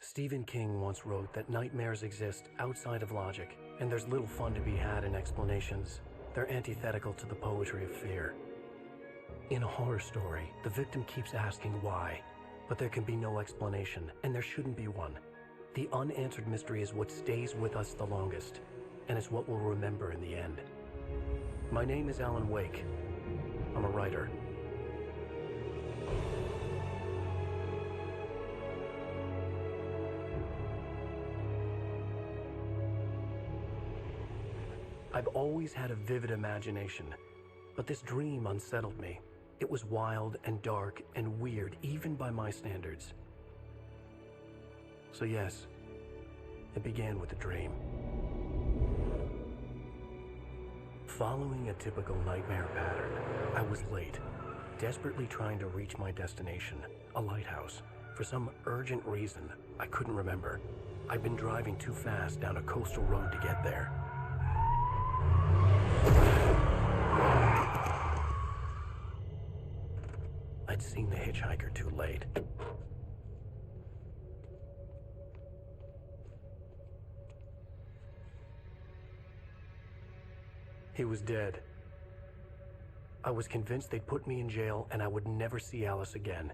Stephen King once wrote that nightmares exist outside of logic, and there's little fun to be had in explanations. They're antithetical to the poetry of fear. In a horror story, the victim keeps asking why, but there can be no explanation, and there shouldn't be one. The unanswered mystery is what stays with us the longest, and it's what we'll remember in the end. My name is Alan Wake. I'm a writer. I've always had a vivid imagination, but this dream unsettled me. It was wild and dark and weird, even by my standards. So yes, it began with a dream. Following a typical nightmare pattern, I was late, desperately trying to reach my destination, a lighthouse. For some urgent reason, I couldn't remember. I'd been driving too fast down a coastal road to get there. I'd seen the hitchhiker too late. He was dead. I was convinced they'd put me in jail and I would never see Alice again.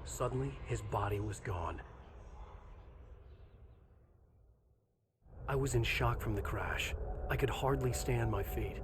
Suddenly, his body was gone. I was in shock from the crash. I could hardly stand my feet.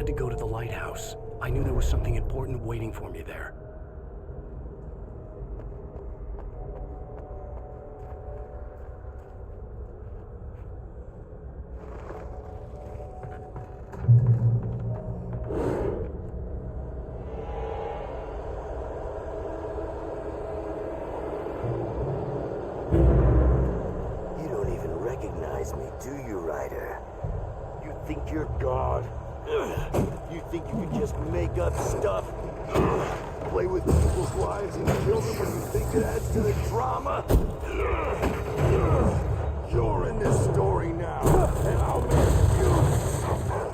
To go to the lighthouse. I knew there was something important waiting for me there. You don't even recognize me, do you, Ryder? You think you're God? You think you can just make up stuff? Play with people's lives and kill them when you think it adds to the drama? You're in this story now, and I'll make you suffer.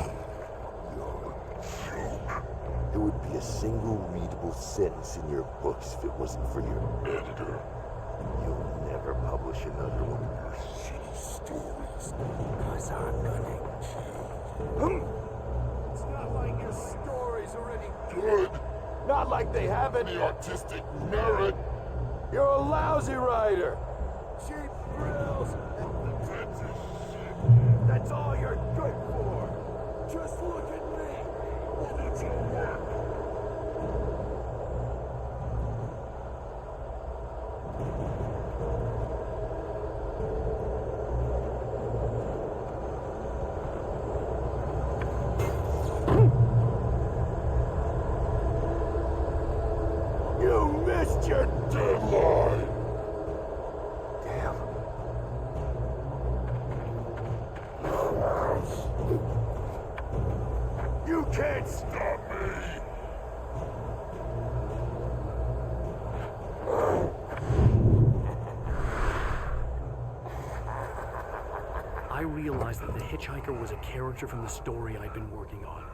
You're a joke. There would be a single readable sentence in your books if it wasn't for your editor. You'll never publish another one of your shitty stories, because I'm gonna kill you. It's not like your stories are any good. Not like they have any artistic merit. You're a lousy writer. Cheap thrills. That's a shit. That's all you're good for. Just look at me. Look at your work. You missed your deadline! Damn. You can't stop me! I realized that the hitchhiker was a character from the story I'd been working on.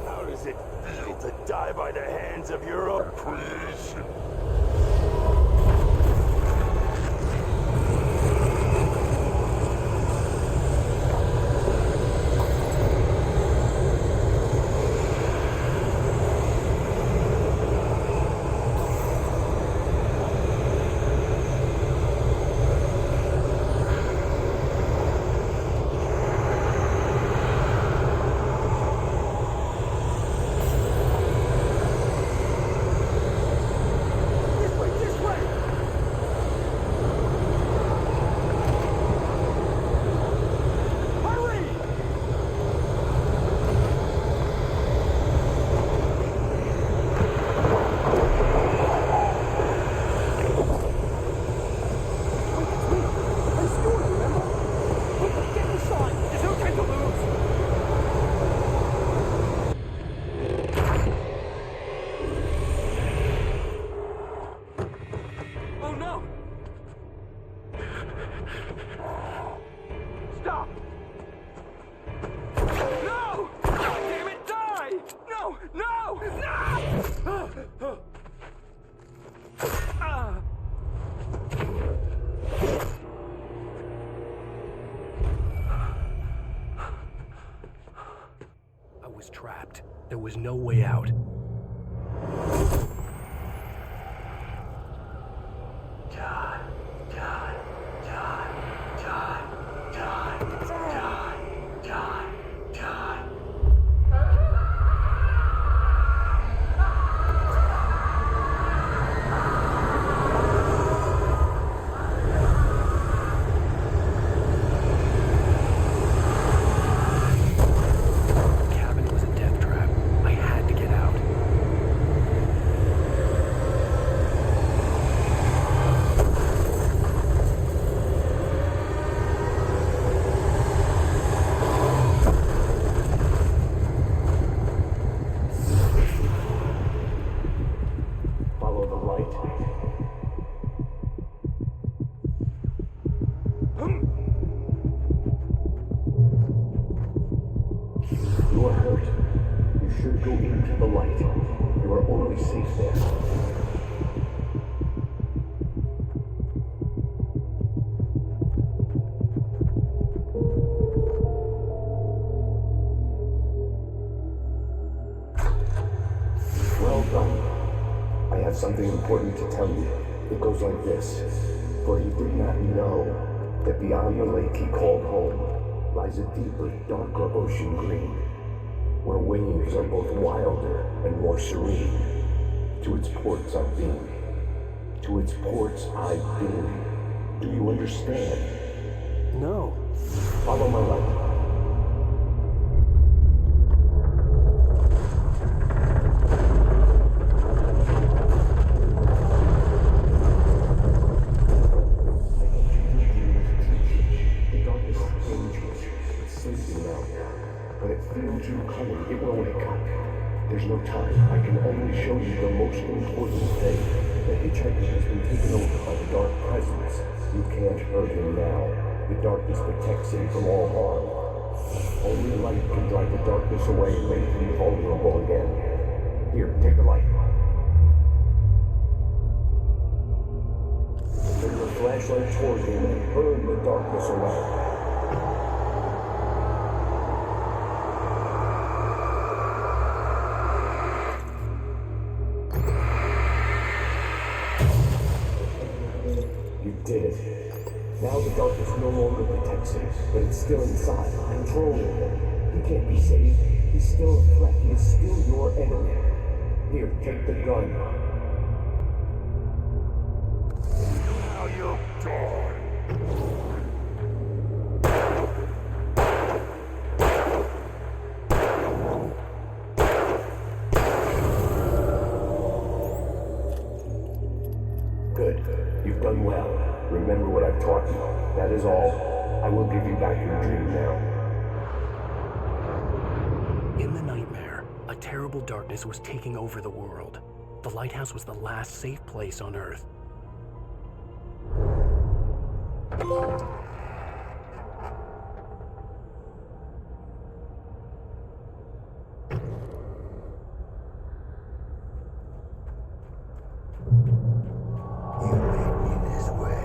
How does it feel to die by the hands of your own creation? trapped. There was no way out. John, John, John, John, John, John, John, John. The cabin was a death trap. I had to get out. Follow the light. You are hurt. You should go into the light. You are only safe there. Well done. I have something important to tell you. It goes like this. For he did not know that beyond the lake he called home lies a deeper, darker ocean green, where waves are both wilder and more serene. To its ports I've been. To its ports I've been. Do you understand? No. Follow my light. The darkness is dangerous. It's sleeping now. But it feels you coming. It will wake up. There's no time. I can only show you the most important thing. The hitchhiker has been taken over by the dark presence. You can't hurt him now. The darkness protects him from all harm. Only light can drive the darkness away and make him vulnerable again. Here, take the light. Turn your flashlight toward him and burn the darkness away. You did it. Now the darkness no longer protects him, but it's still inside, controlling him. He can't be saved. He's still a threat. He is still your enemy. Here, take the gun. Now you're done. Good. You've done well. Remember what I've taught you. That is all. I will give you back your dream now. In the nightmare, a terrible darkness was taking over the world. The lighthouse was the last safe place on Earth. You made me this way.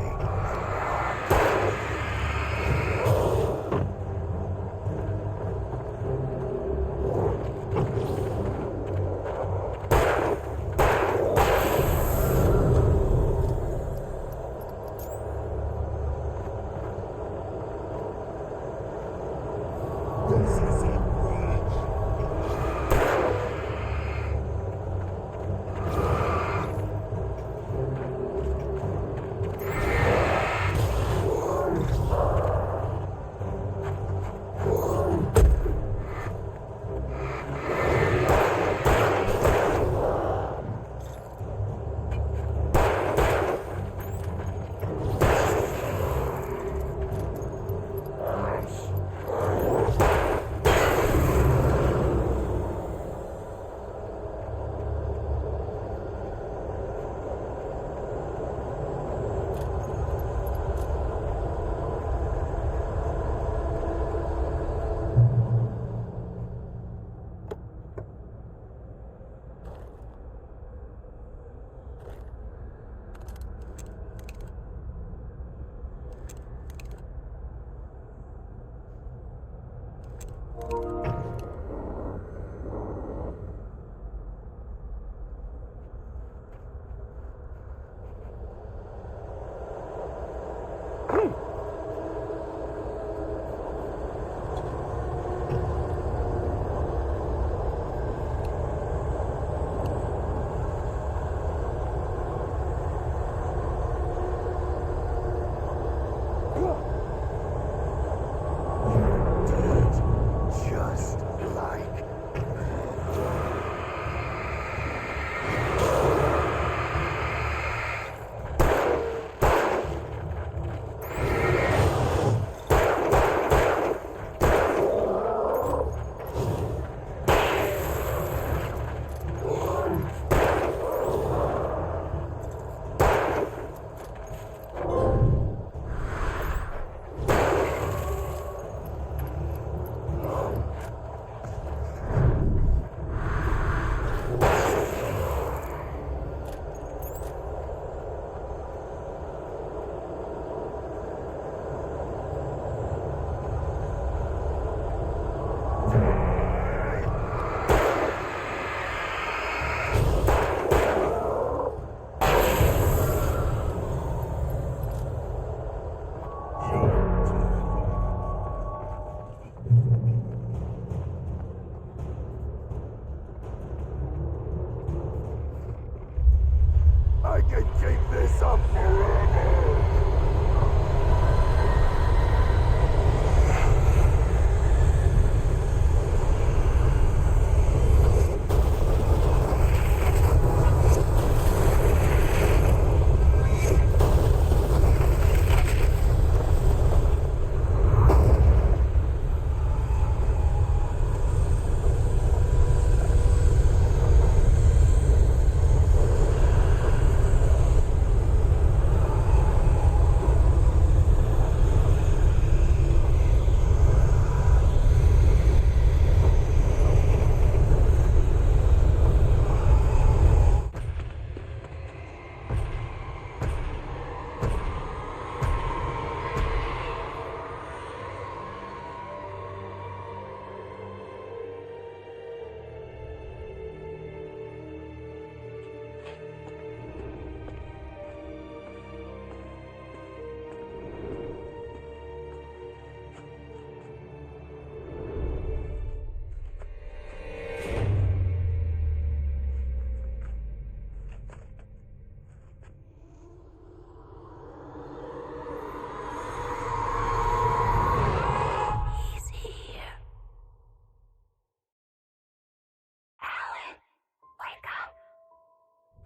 can keep this up forever!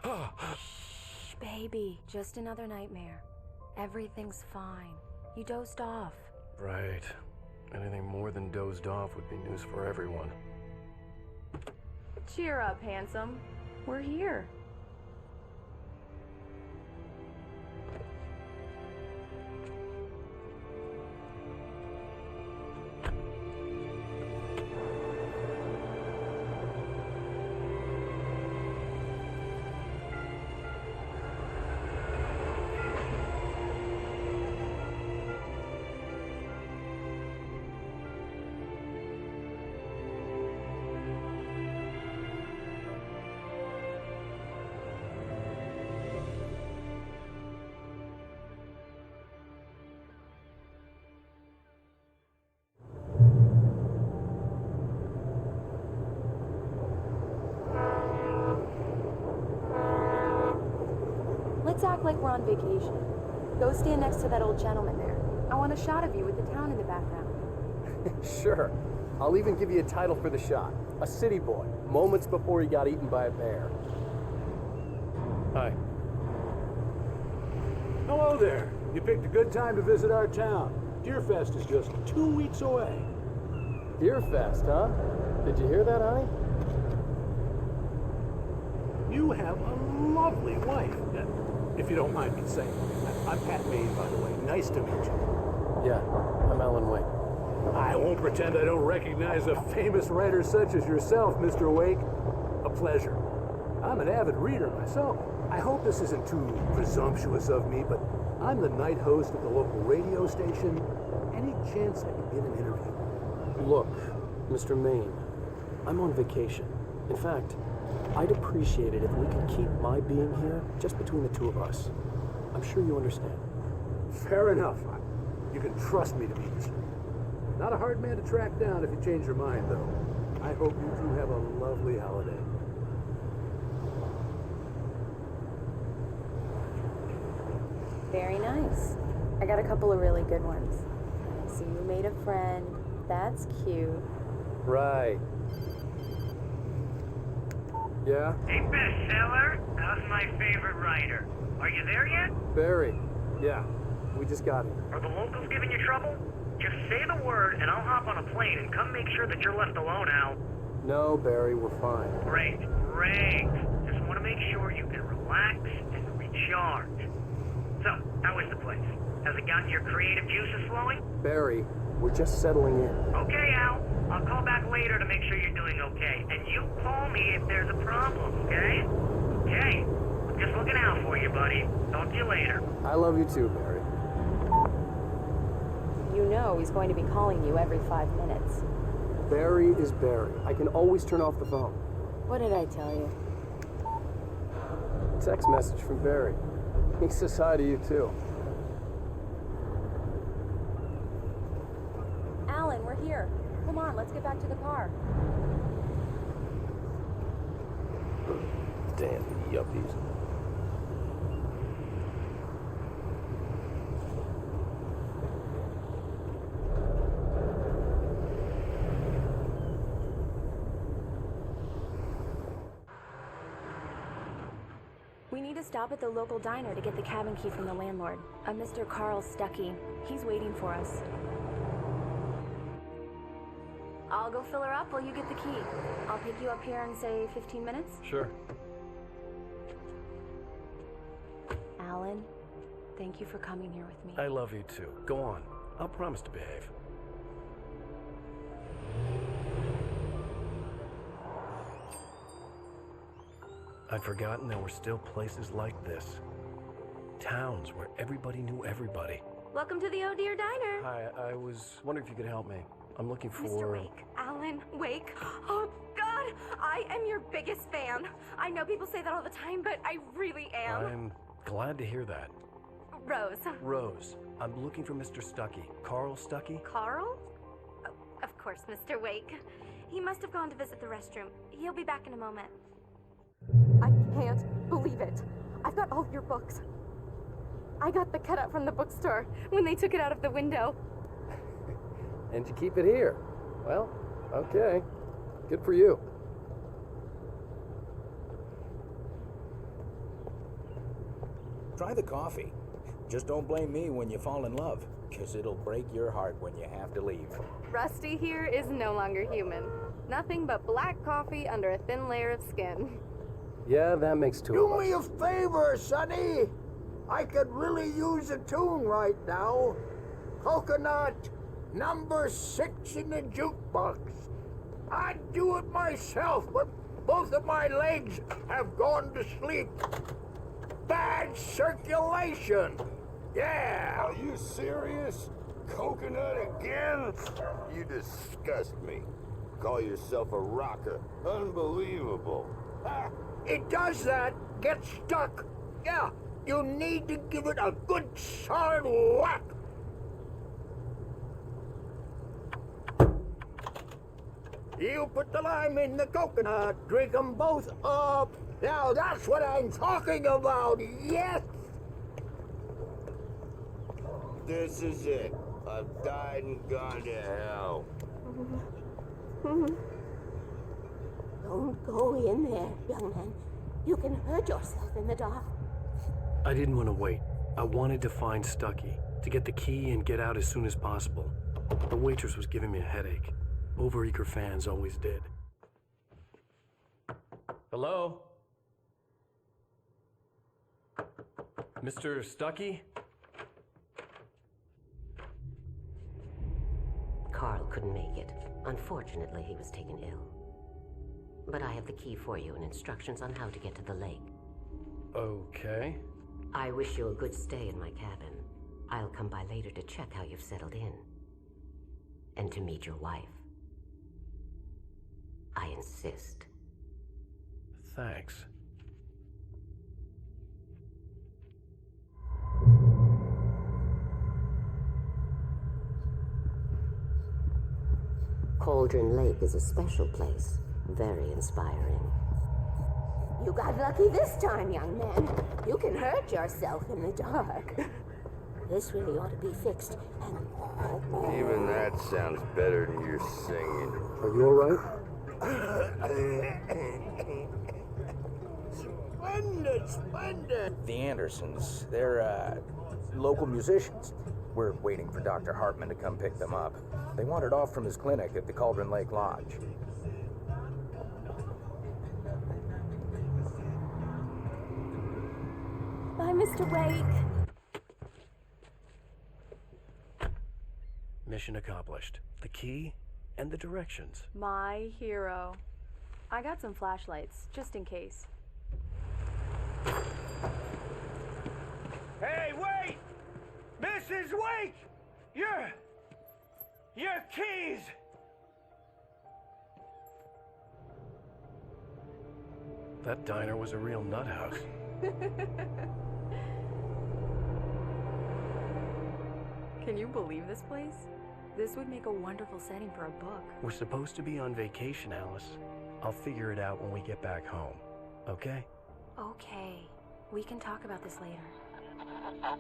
Shh, baby. Just another nightmare. Everything's fine. You dozed off. Right. Anything more than dozed off would be news for everyone. Cheer up, handsome. We're here. Let's act like we're on vacation. Go stand next to that old gentleman there. I want a shot of you with the town in the background. Sure. I'll even give you a title for the shot. A city boy, moments before he got eaten by a bear. Hi. Hello there. You picked a good time to visit our town. Deerfest is just 2 weeks away. Deerfest, huh? Did you hear that, honey? You have a lovely wife, if you don't mind me saying. I'm Pat Maine, by the way. Nice to meet you. Yeah, I'm Alan Wake. I won't pretend I don't recognize a famous writer such as yourself, Mr. Wake. A pleasure. I'm an avid reader myself. I hope this isn't too presumptuous of me, but I'm the night host at the local radio station. Any chance I could get an interview? Look, Mr. Maine, I'm on vacation. In fact, I'd appreciate it if we could keep my being here just between the two of us. I'm sure you understand. Fair enough. You can trust me to be this. Not a hard man to track down if you change your mind, though. I hope you two have a lovely holiday. Very nice. I got a couple of really good ones. I see you made a friend. That's cute. Right. Yeah? Hey, bestseller, how's my favorite writer? Are you there yet? Barry. Yeah, we just got here. Are the locals giving you trouble? Just say the word and I'll hop on a plane and come make sure that you're left alone, Al. No, Barry, we're fine. Great, great. Just want to make sure you can relax and recharge. So, how is the place? Has it gotten your creative juices flowing? Barry, we're just settling in. Okay, Al. I'll call back later to make sure you're doing okay. And you call me if there's a problem, okay? Okay. I'm just looking out for you, buddy. Talk to you later. I love you too, Barry. You know he's going to be calling you every 5 minutes. Barry is Barry. I can always turn off the phone. What did I tell you? Text message from Barry. He says hi to you too. Alan, we're here. Come on, let's get back to the car. Damn yuppies. We need to stop at the local diner to get the cabin key from the landlord, a Mr. Carl Stuckey. He's waiting for us. I'll go fill her up while you get the key. I'll pick you up here in, say, 15 minutes? Sure. Alan, thank you for coming here with me. I love you too. Go on. I'll promise to behave. I'd forgotten there were still places like this. Towns where everybody knew everybody. Welcome to the Oh Dear Diner. Hi, I was wondering if you could help me. I'm looking for... Mr. Wake. Alan Wake. Oh, God! I am your biggest fan. I know people say that all the time, but I really am. I'm glad to hear that. Rose. Rose, I'm looking for Mr. Stuckey. Carl Stuckey? Carl? Oh, of course, Mr. Wake. He must have gone to visit the restroom. He'll be back in a moment. I can't believe it. I've got all your books. I got the cutout from the bookstore when they took it out of the window. And to keep it here. Well, okay. Good for you. Try the coffee. Just don't blame me when you fall in love, 'cause it'll break your heart when you have to leave. Rusty here is no longer human. Nothing but black coffee under a thin layer of skin. Yeah, that makes two of Do us. me a favor, Sonny. I could really use a tune right now. Coconut, number 6 in the jukebox. I'd do it myself, but both of my legs have gone to sleep. Bad circulation. Yeah. Are you serious? Coconut again? You disgust me. Call yourself a rocker. Unbelievable. Ah, it does that. Get stuck. Yeah, you need to give it a good solid whack. You put the lime in the coconut, drink them both up. Now that's what I'm talking about, yes! This is it. I've died and gone to hell. Don't go in there, young man. You can hurt yourself in the dark. I didn't want to wait. I wanted to find Stuckey, to get the key and get out as soon as possible. The waitress was giving me a headache. Overeager fans always did. Hello? Mr. Stuckey? Carl couldn't make it. Unfortunately, he was taken ill. But I have the key for you and instructions on how to get to the lake. Okay. I wish you a good stay in my cabin. I'll come by later to check how you've settled in. And to meet your wife. I insist. Thanks. Cauldron Lake is a special place. Very inspiring. You got lucky this time, young man. You can hurt yourself in the dark. This really ought to be fixed. And Even that sounds better than your singing. Are you alright? Splendid, splendid. The Andersons, they're, local musicians. We're waiting for Dr. Hartman to come pick them up. They wandered off from his clinic at the Cauldron Lake Lodge. Bye, Mr. Wake. Mission accomplished. The key and the directions. My hero. I got some flashlights, just in case. Hey, wait! Mrs. Wake! Your keys! That diner was a real nut house. Can you believe this place? This would make a wonderful setting for a book. We're supposed to be on vacation, Alice. I'll figure it out when we get back home. Okay? Okay. We can talk about this later. Pat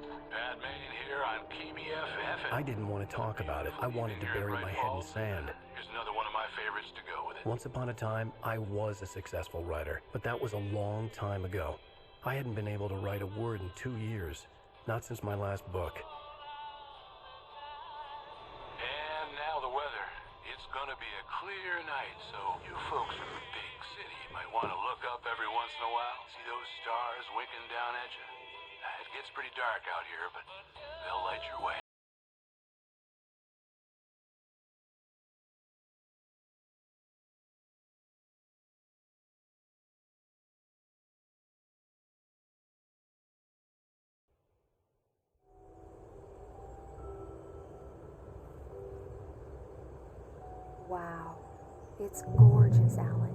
Main here on KBFF. I didn't want to talk about it. I wanted to bury my head in sand. Here's another one of my favorites to go with it. Once upon a time, I was a successful writer, but that was a long time ago. I hadn't been able to write a word in 2 years, not since my last book. And now the weather. It's gonna be a clear night, so you folks in the big city might want to look up every once in a while, see those stars winking down at you. It gets pretty dark out here, but they'll light your way. Wow. It's gorgeous, Alan.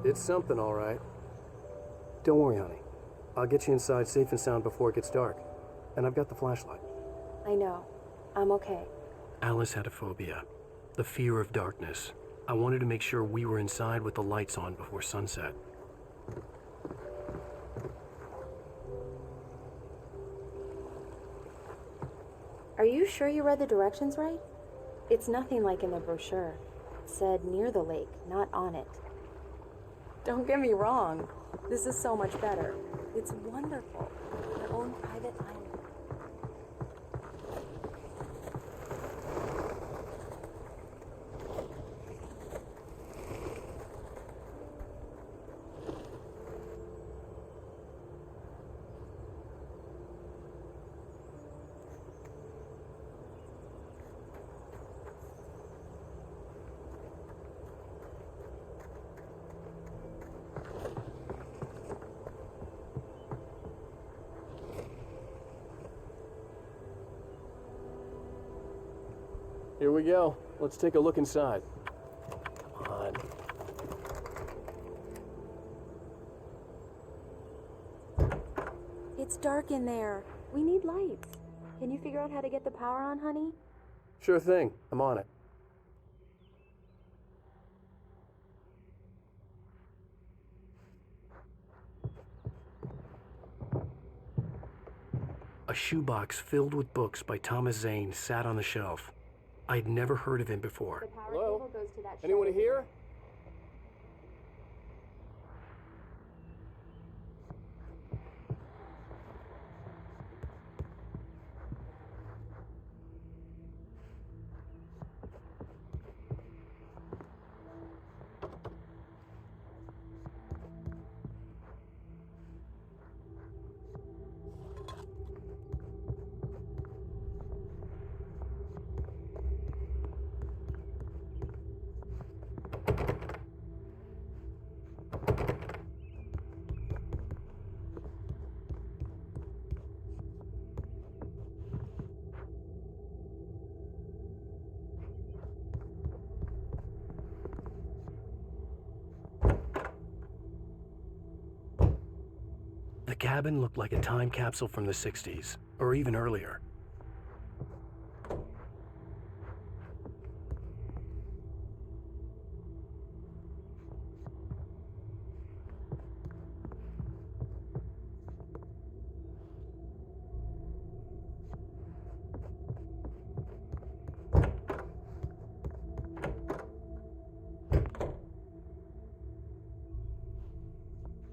It's something, all right. Don't worry, honey. I'll get you inside safe and sound before it gets dark. And I've got the flashlight. I know. I'm okay. Alice had a phobia, the fear of darkness. I wanted to make sure we were inside with the lights on before sunset. Are you sure you read the directions right? It's nothing like in the brochure. It said near the lake, not on it. Don't get me wrong. This is so much better. It's wonderful. Our own private island. Here we go. Let's take a look inside. Come on. It's dark in there. We need lights. Can you figure out how to get the power on, honey? Sure thing. I'm on it. A shoebox filled with books by Thomas Zane sat on the shelf. I'd never heard of him before. Hello? Anyone here? The cabin looked like a time capsule from the 60s, or even earlier.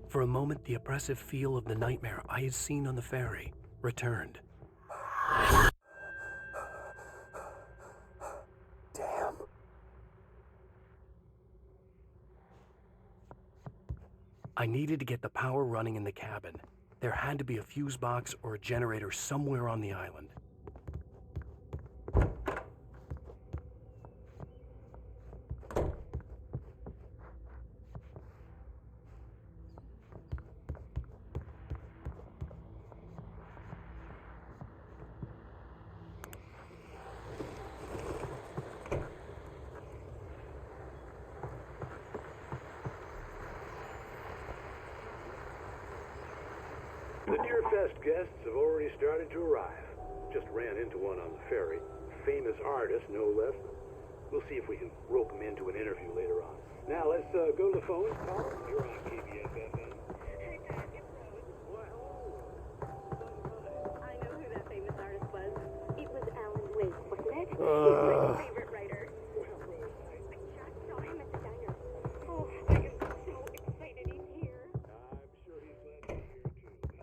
For a moment, the oppressive feel of the nightmare I had seen on the ferry returned. Damn. I needed to get the power running in the cabin. There had to be a fuse box or a generator somewhere on the island. The Deerfest guests have already started to arrive. Just ran into one on the ferry. Famous artist, no less. We'll see if we can rope him into an interview later on. Now, let's go to the phone. Carl, you're on KBS FM. Hey, Dad, it's Rose. I know who that famous artist was. It was Alan Wake, wasn't it? He's my favorite writer. I just saw him at the diner. Oh, I am so excited he's here. I'm sure he's glad to be here, too.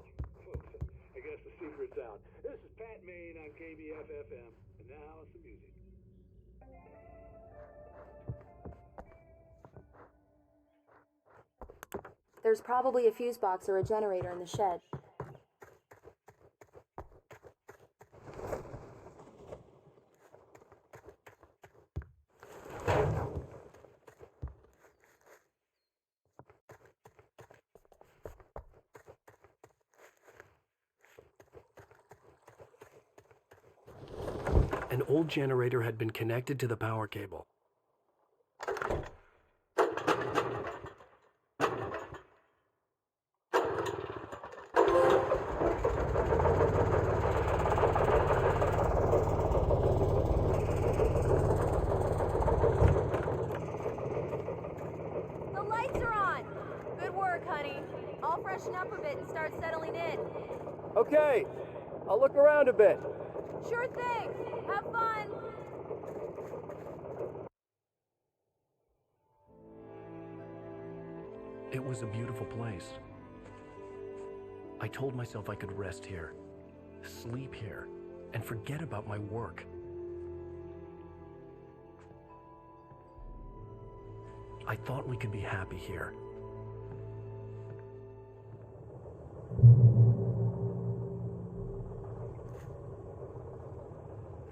Maine on KBF-FM. And now some music. There's probably a fuse box or a generator in the shed. An old generator had been connected to the power cable. The lights are on! Good work, honey. I'll freshen up a bit and start settling in. Okay, I'll look around a bit. Sure thing. Have fun. It was a beautiful place. I told myself I could rest here, sleep here, and forget about my work. I thought we could be happy here.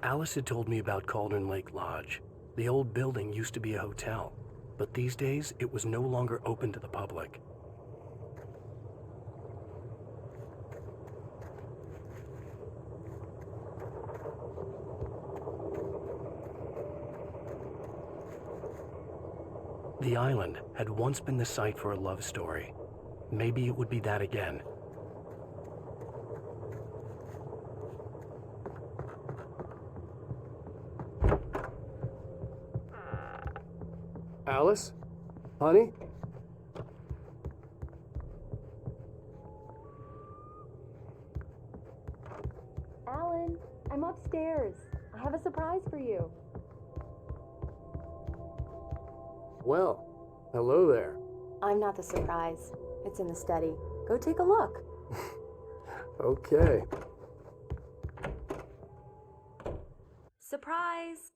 Alice had told me about Cauldron Lake Lodge. The old building used to be a hotel, but these days it was no longer open to the public. The island had once been the site for a love story. Maybe it would be that again. Alice? Honey? Alan, I'm upstairs. I have a surprise for you. Well, hello there. I'm not the surprise. It's in the study. Go take a look. Okay. Surprise!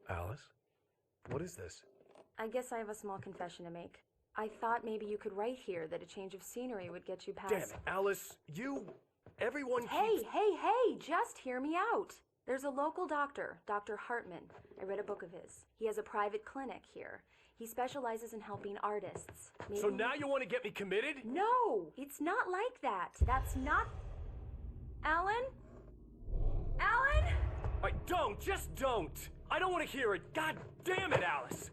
Alice? What is this? I guess I have a small confession to make. I thought maybe you could write here that a change of scenery would get you past... Damn it, Alice, everyone Hey, keeps... hey, just hear me out. There's a local doctor, Dr. Hartman. I read a book of his. He has a private clinic here. He specializes in helping artists. So now you want to get me committed? No, it's not like that. That's not... Alan? Alan? Just don't! I don't want to hear it! God damn it, Alice!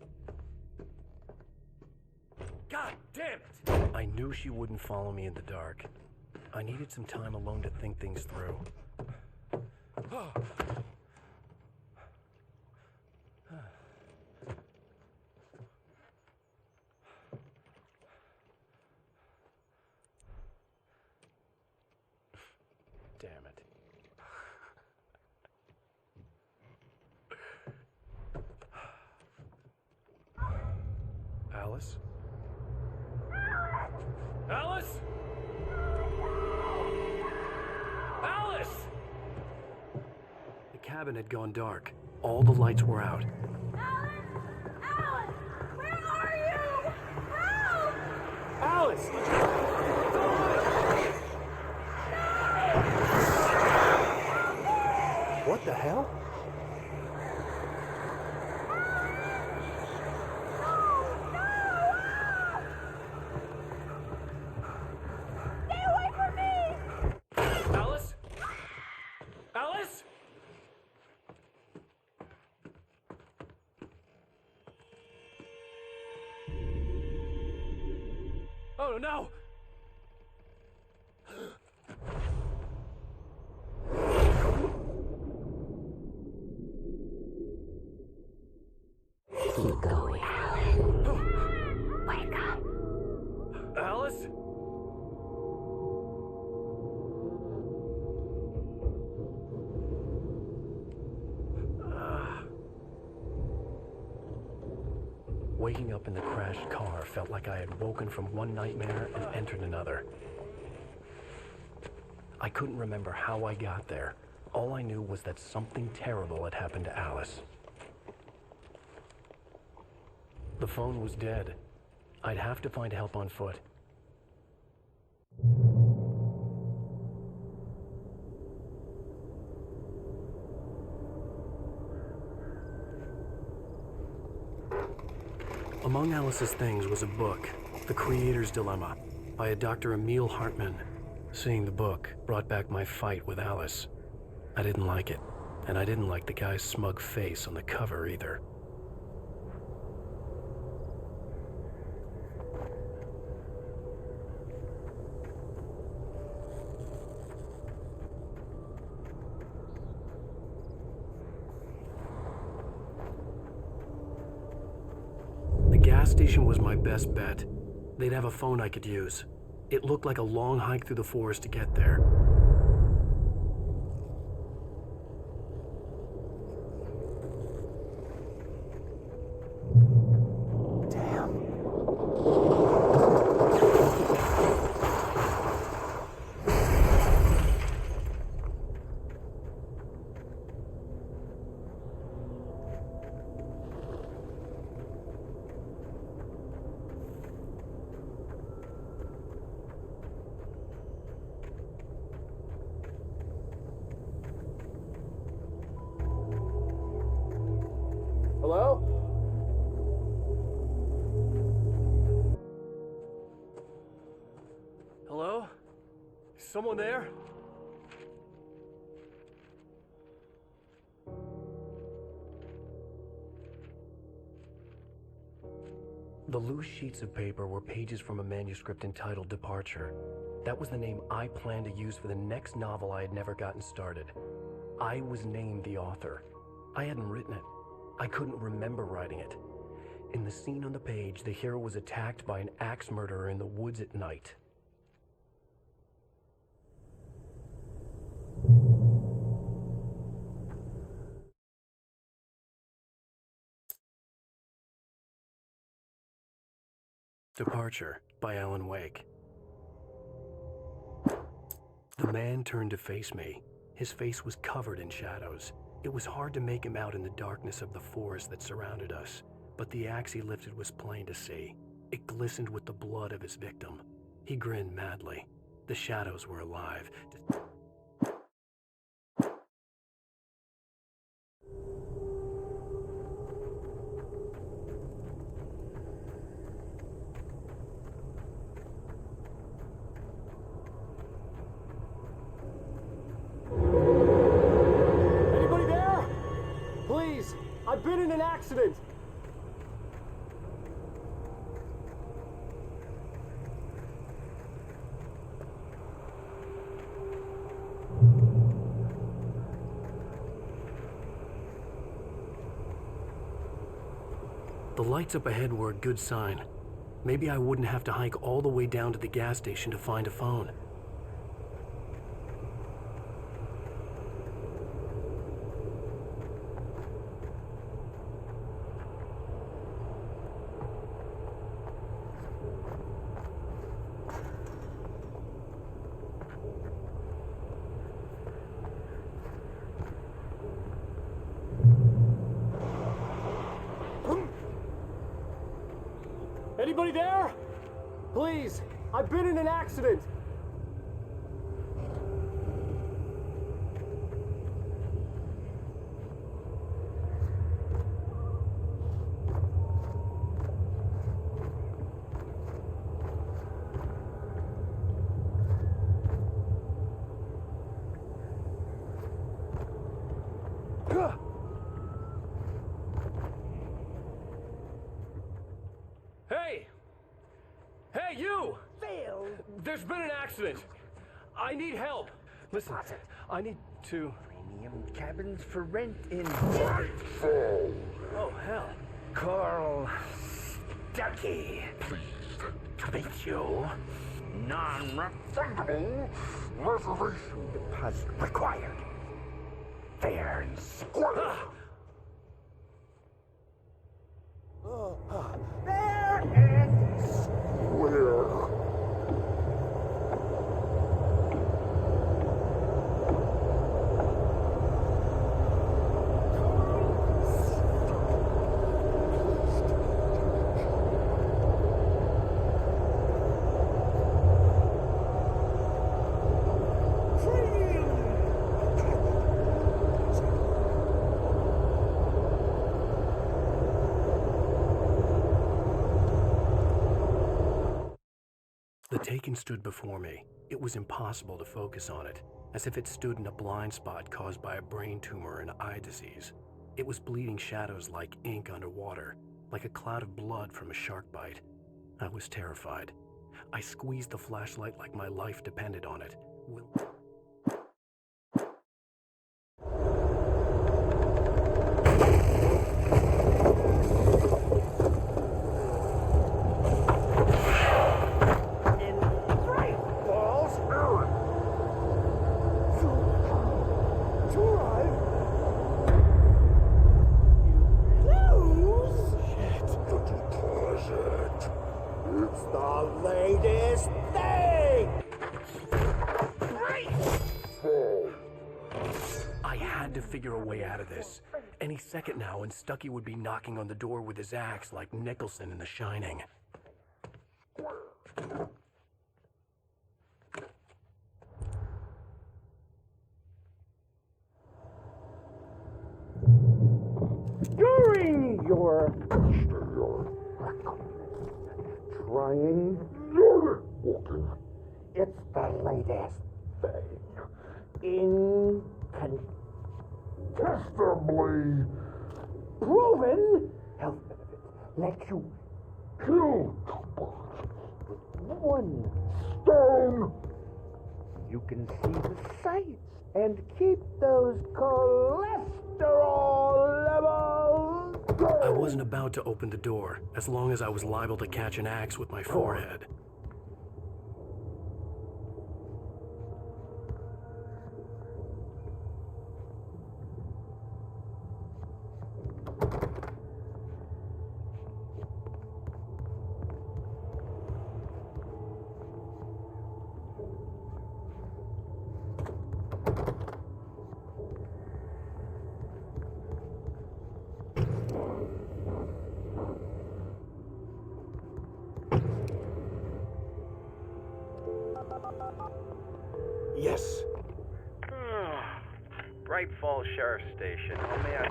God damn it! I knew she wouldn't follow me in the dark. I needed some time alone to think things through. Damn it. Alice? Alice? Alice! The cabin had gone dark. All the lights were out. Alan! Where are you? Help! Alice! What the hell? Stay away from me! Alice? Alice? Oh no! Keep going, Alan. Wake up. Alice? Waking up in the crashed car felt like I had woken from one nightmare and entered another. I couldn't remember how I got there All I knew was that something terrible had happened to Alice. The phone was dead. I'd have to find help on foot. Among Alice's things was a book, The Creator's Dilemma, by a Dr. Emil Hartman. Seeing the book brought back my fight with Alice. I didn't like it, and I didn't like the guy's smug face on the cover either. The gas station was my best bet. They'd have a phone I could use. It looked like a long hike through the forest to get there. Hello? Hello? Is someone there? The loose sheets of paper were pages from a manuscript entitled Departure. That was the name I planned to use for the next novel I had never gotten started. I was named the author. I hadn't written it. I couldn't remember writing it. In the scene on the page, the hero was attacked by an axe murderer in the woods at night. Departure by Alan Wake. The man turned to face me. His face was covered in shadows. It was hard to make him out in the darkness of the forest that surrounded us, but the axe he lifted was plain to see. It glistened with the blood of his victim. He grinned madly. The shadows were alive. Anybody there? Please, I've been in an accident. The lights up ahead were a good sign. Maybe I wouldn't have to hike all the way down to the gas station to find a phone. Anybody there? Please, I've been in an accident. Hey! Hey, you! Phil! There's been an accident. I need help. Listen, I need to... Premium cabins for rent in Nightfall. Oh, hell. Carl Stuckey. Pleased to meet you. Non-refundable reservation deposit required. Fair and square. Fair and square. Taken stood before me. It was impossible to focus on it, as if it stood in a blind spot caused by a brain tumor and eye disease. It was bleeding shadows like ink underwater, like a cloud of blood from a shark bite. I was terrified. I squeezed the flashlight like my life depended on it. Figure a way out of this. Any second now, and Stucky would be knocking on the door with his axe like Nicholson in The Shining. During your trying, it's the latest thing. Incontestably proven health benefits let you kill two birds with one stone. You can see the sights and keep those cholesterol levels down. I wasn't about to open the door, as long as I was liable to catch an axe with my forehead. Yes. Bright Falls Sheriff Station. How may I...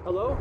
Hello?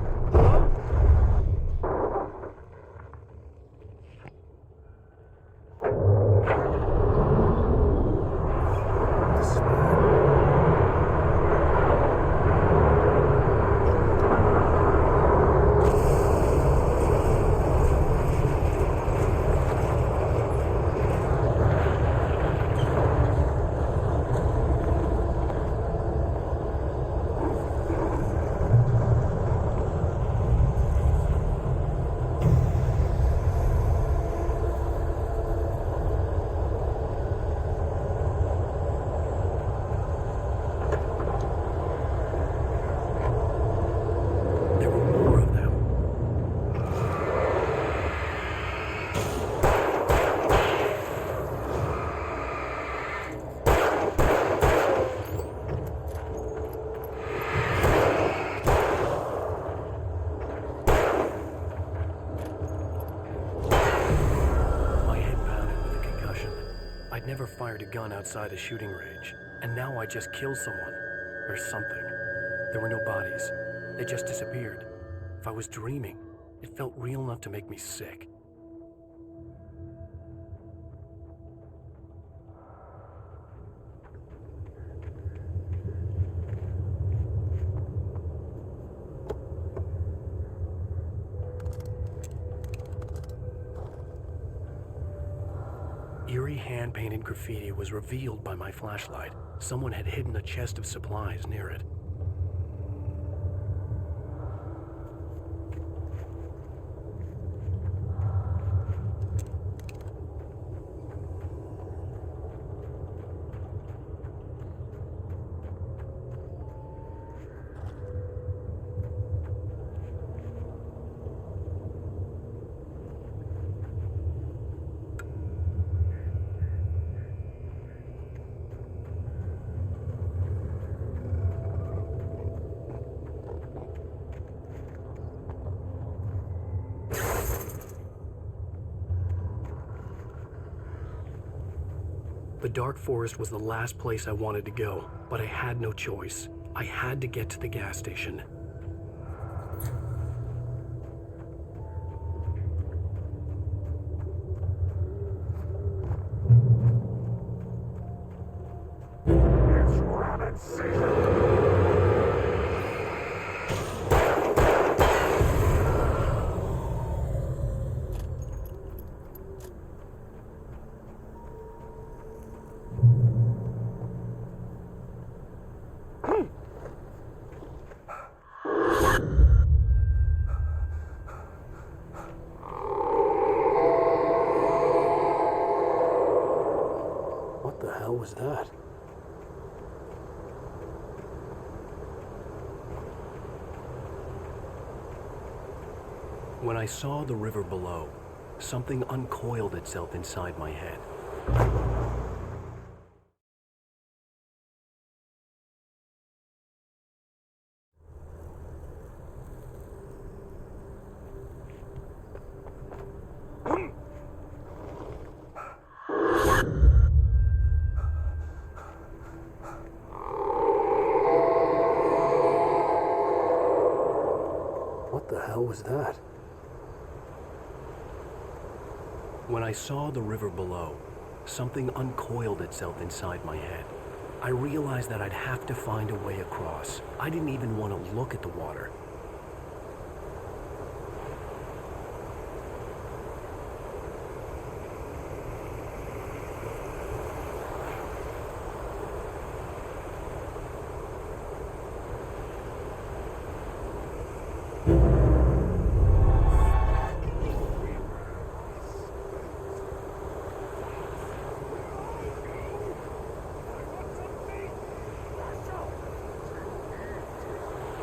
I'd never fired a gun outside a shooting range, and now I just killed someone. Or something. There were no bodies. They just disappeared. If I was dreaming, it felt real enough to make me sick. Eerie hand-painted graffiti was revealed by my flashlight. Someone had hidden a chest of supplies near it. The dark forest was the last place I wanted to go, but I had no choice. I had to get to the gas station. chance. What the hell was that? When I saw the river below, something uncoiled itself inside my head. What the hell was that? When I saw the river below, something uncoiled itself inside my head. I realized that I'd have to find a way across. I didn't even want to look at the water.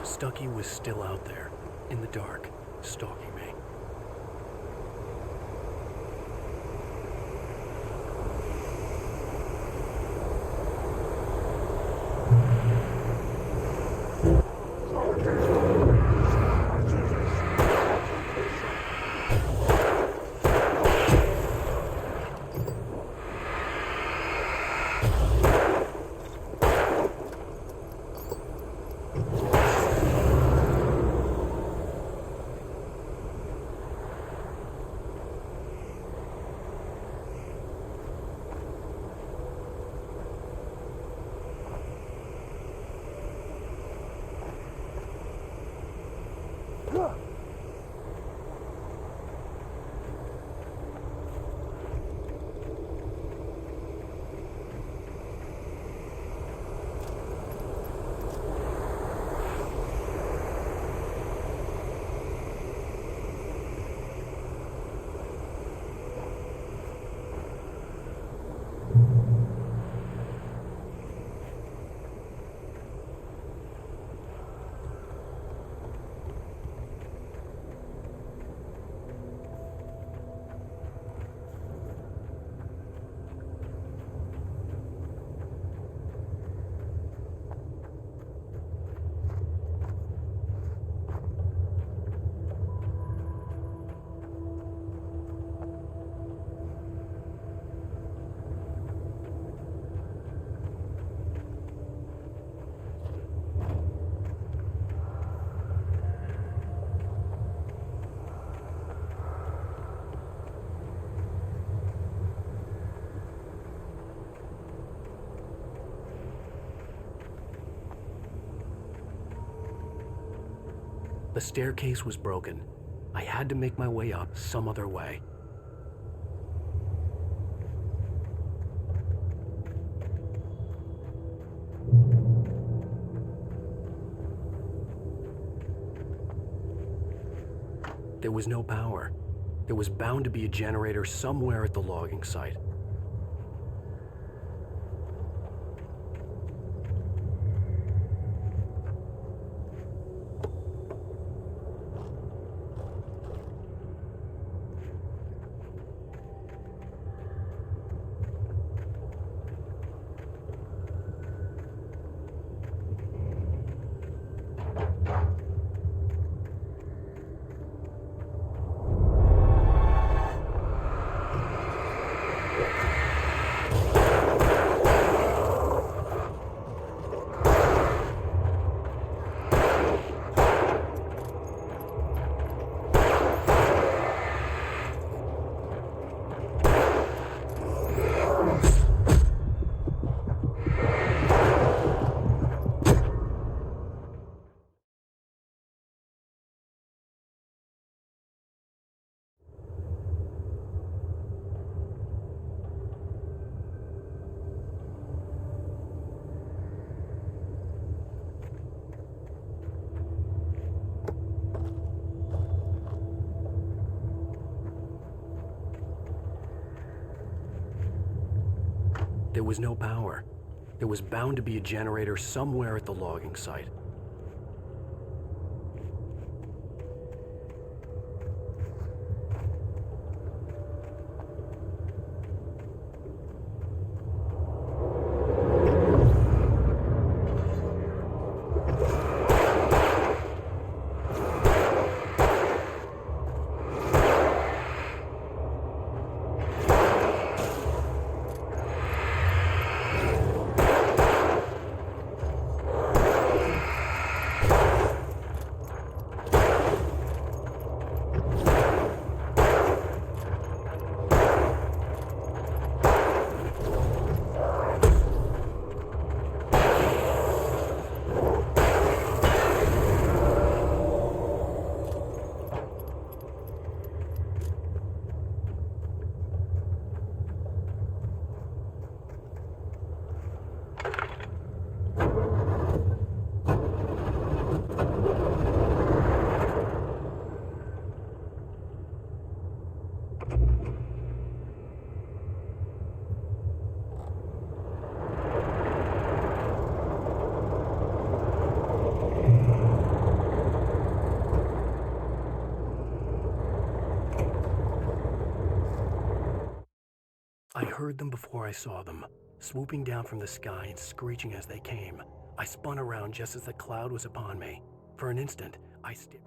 Stucky was still out there, in the dark, stalking me. The staircase was broken. I had to make my way up some other way. There was no power. There was bound to be a generator somewhere at the logging site. there was no power. There was bound to be a generator somewhere at the logging site. I heard them before I saw them, swooping down from the sky and screeching as they came. I spun around just as the cloud was upon me. For an instant, I stared.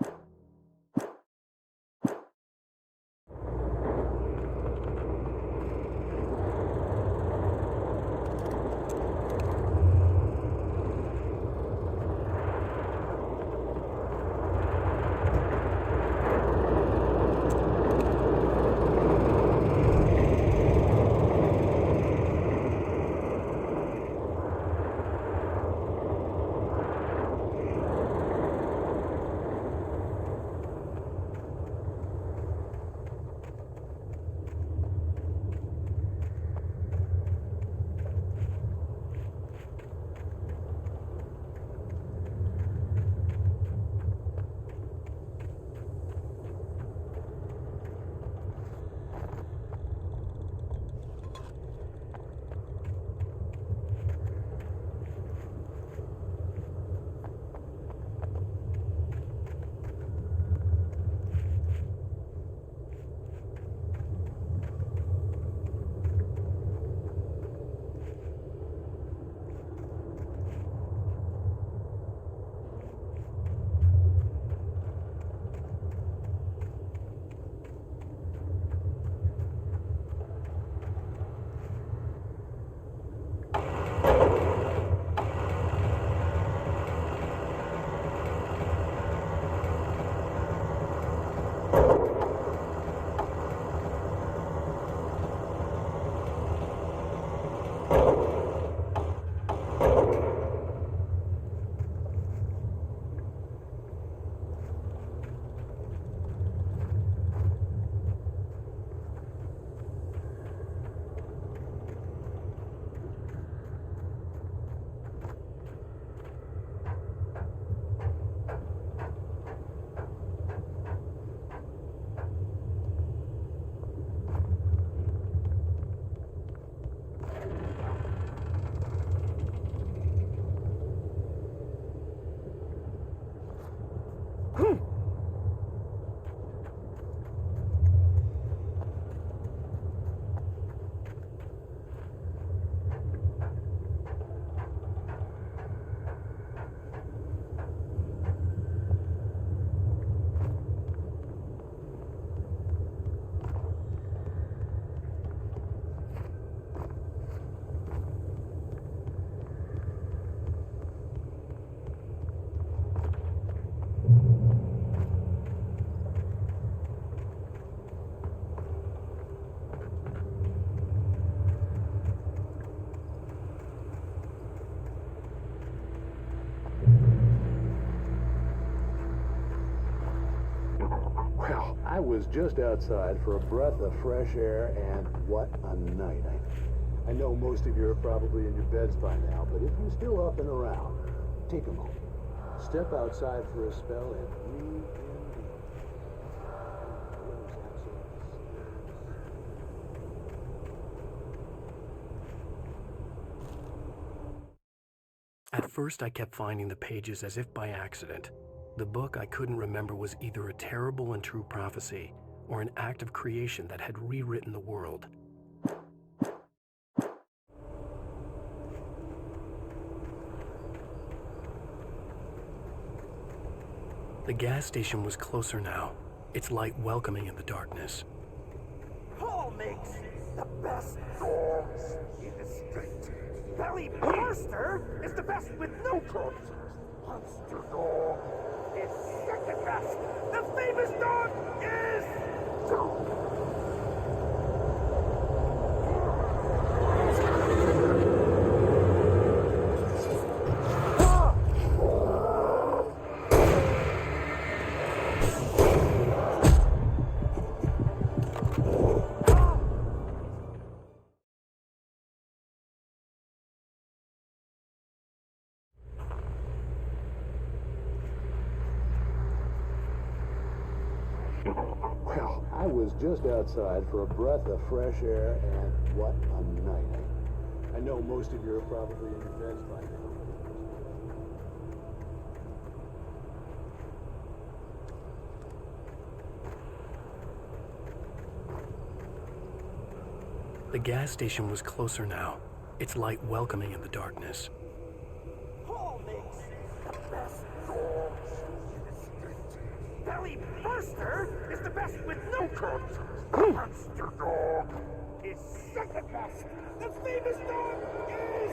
I was just outside for a breath of fresh air, and what a night. I know most of you are probably in your beds by now, but if you're still up and around, take a moment. Step outside for a spell and breathe in deep. At first, I kept finding the pages as if by accident. The book I couldn't remember was either a terrible and true prophecy or an act of creation that had rewritten the world. The gas station was closer now, its light welcoming in the darkness. Paul makes the best dogs in the street. Belly Burster is the best with no corpses. Monster Dog is second best. The famous dog is... Well, I was just outside for a breath of fresh air, and what a night. I know most of you are probably in your beds by now. The gas station was closer now, its light welcoming in the darkness. Paul makes the best dogs in the street. Belly Burster is the best with no corpses. Monster Dog is second best. The famous dog is...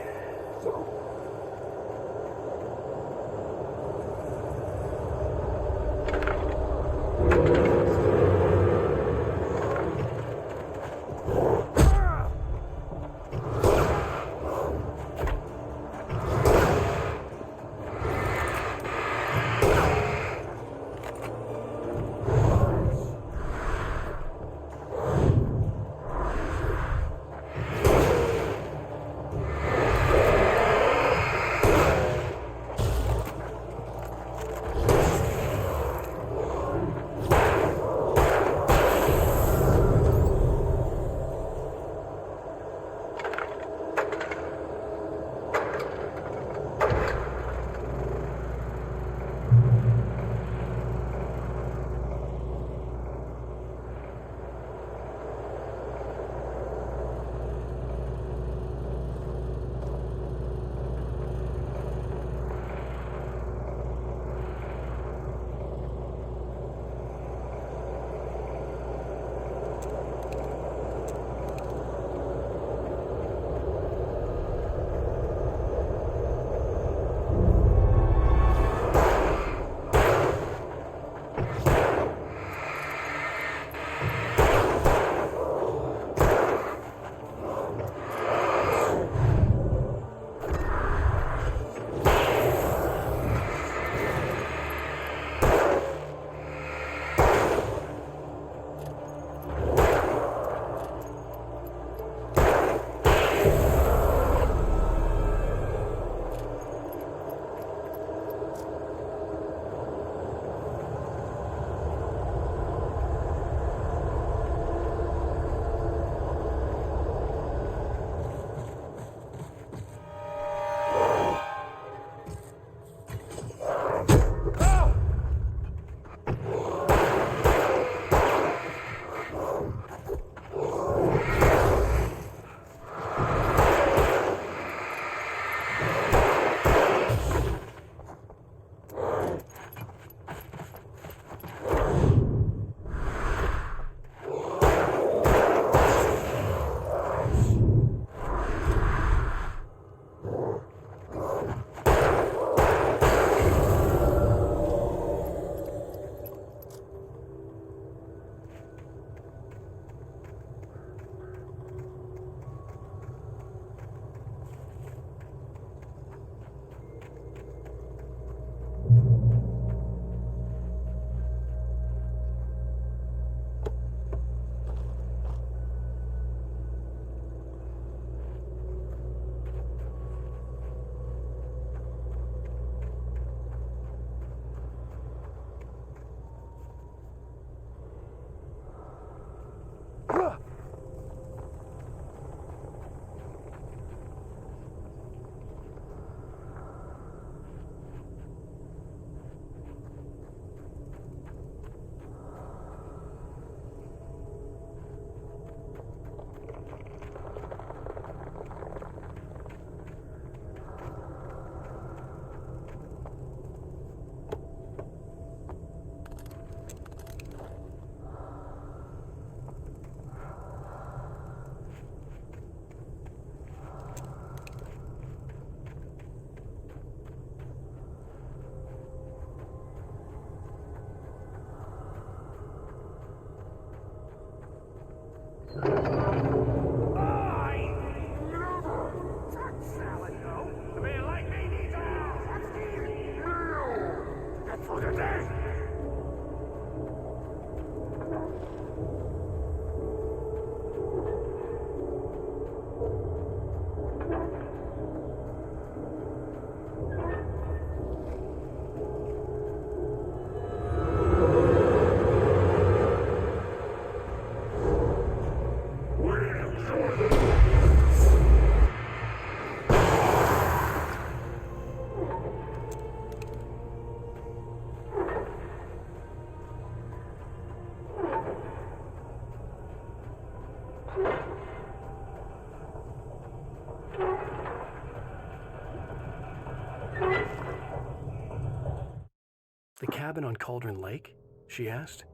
The cabin on Cauldron Lake? She asked.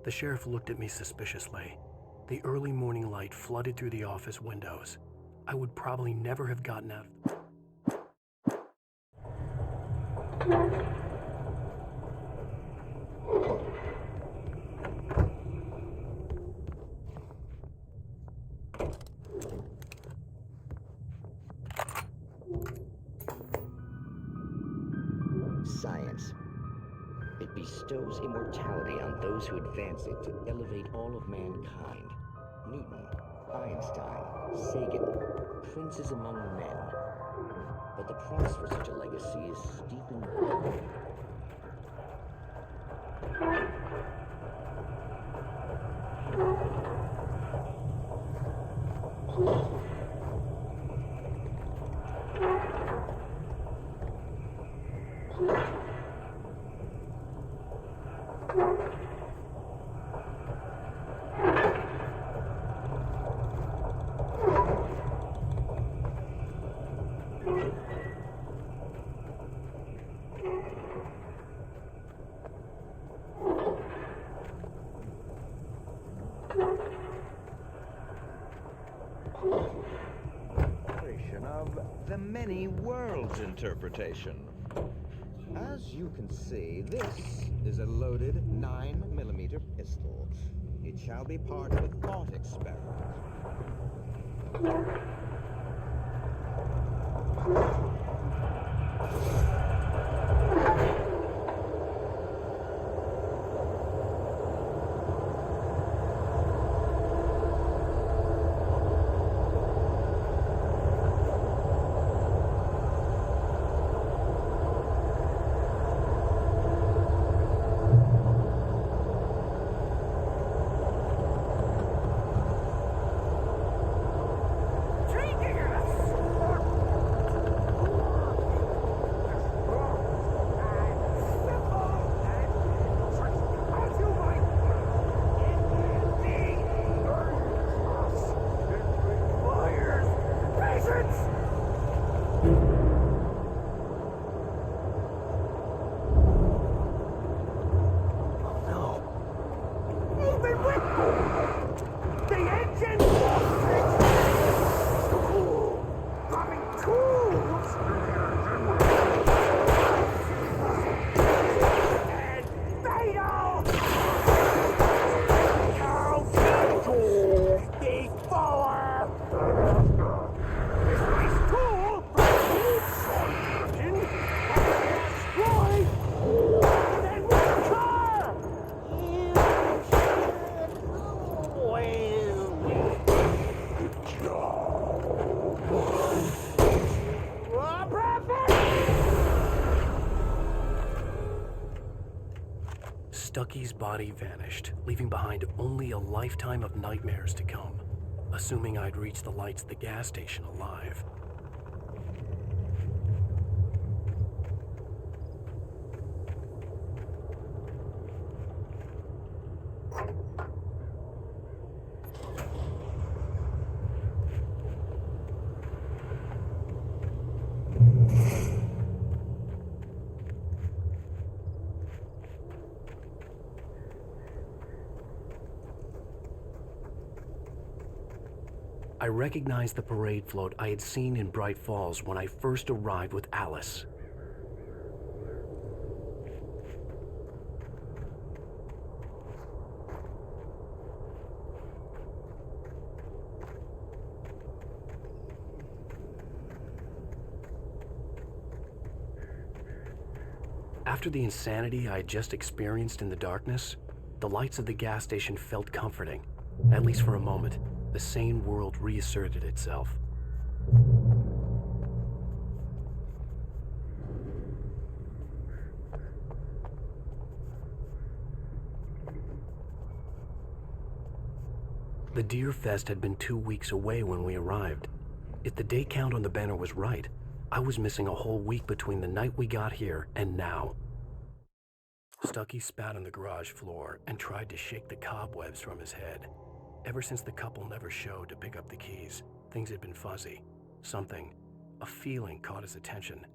The sheriff looked at me suspiciously. The early morning light flooded through the office windows. I would probably never have gotten out. Science. It bestows immortality on those who advance it to elevate all of mankind. Newton, Einstein, Sagan, princes among men. But the price for such a legacy is steep in blood. Of the many worlds interpretation. As you can see, this is a loaded 9mm pistol. It shall be part of a thought experiment. Stucky's body vanished, leaving behind only a lifetime of nightmares to come, assuming I'd reached the lights at the gas station alive. I recognized the parade float I had seen in Bright Falls when I first arrived with Alice. After the insanity I had just experienced in the darkness, the lights of the gas station felt comforting, at least for a moment. The sane world reasserted itself. The Deer Fest had been 2 weeks away when we arrived. If the day count on the banner was right, I was missing a whole week between the night we got here and now. Stucky spat on the garage floor and tried to shake the cobwebs from his head. Ever since the couple never showed to pick up the keys, things had been fuzzy. Something, a feeling caught his attention.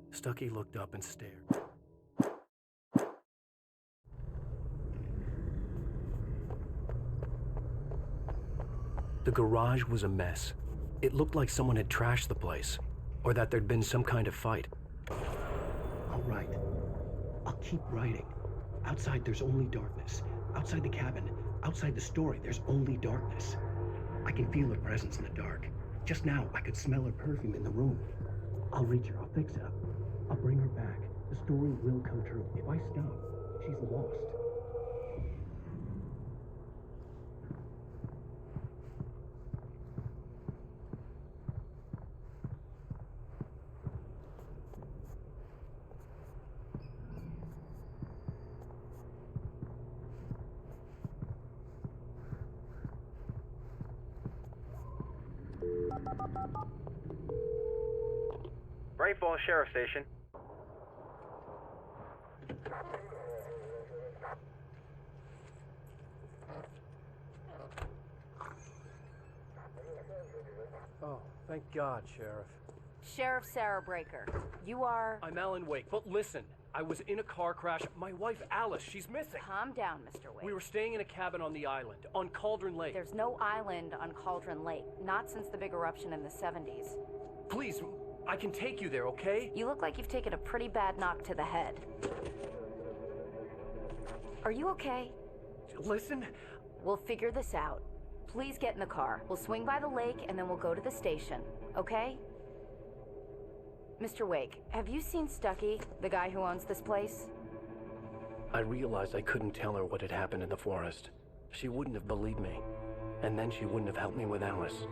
Stucky looked up and stared. The garage was a mess. It looked like someone had trashed the place, or that there'd been some kind of fight. I'll write. I'll keep writing. Outside, there's only darkness. Outside the cabin, outside the story, there's only darkness. I can feel her presence in the dark. Just now, I could smell her perfume in the room. I'll reach her. I'll fix it up. I'll bring her back. The story will come true. If I stop, she's lost. Bright Falls Sheriff Station. Oh, thank God, Sheriff. Sheriff Sarah Breaker, you are... I'm Alan Wake, but listen. I was in a car crash. My wife, Alice, she's missing. Calm down, Mr. Wake. We were staying in a cabin on the island, on Cauldron Lake. There's no island on Cauldron Lake, not since the big eruption in the 70s. Please, I can take you there, okay? You look like you've taken a pretty bad knock to the head. Are you okay? Listen. We'll figure this out. Please get in the car. We'll swing by the lake and then we'll go to the station, okay? Mr. Wake, have you seen Stucky, the guy who owns this place? I realized I couldn't tell her what had happened in the forest. She wouldn't have believed me. And then she wouldn't have helped me with Alice.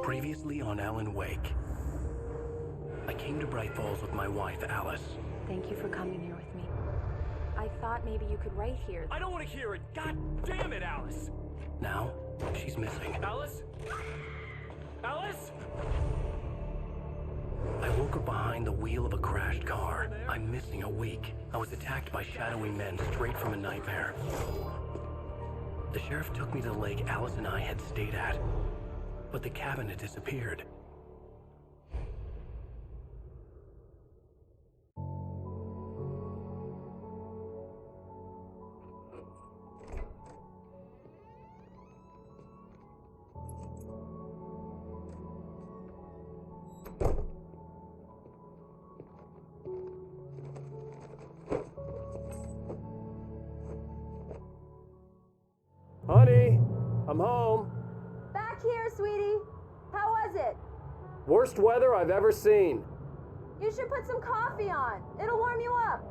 Previously on Alan Wake. I came to Bright Falls with my wife, Alice. Thank you for coming here with me. I thought maybe you could write here. I don't want to hear it! God damn it, Alice! Now, she's missing. Alice? Alice? I woke up behind the wheel of a crashed car. I'm missing a week. I was attacked by shadowy men straight from a nightmare. The sheriff took me to the lake Alice and I had stayed at, but the cabin had disappeared. Honey, I'm home. Back here, sweetie. How was it? Worst weather I've ever seen. You should put some coffee on. It'll warm you up.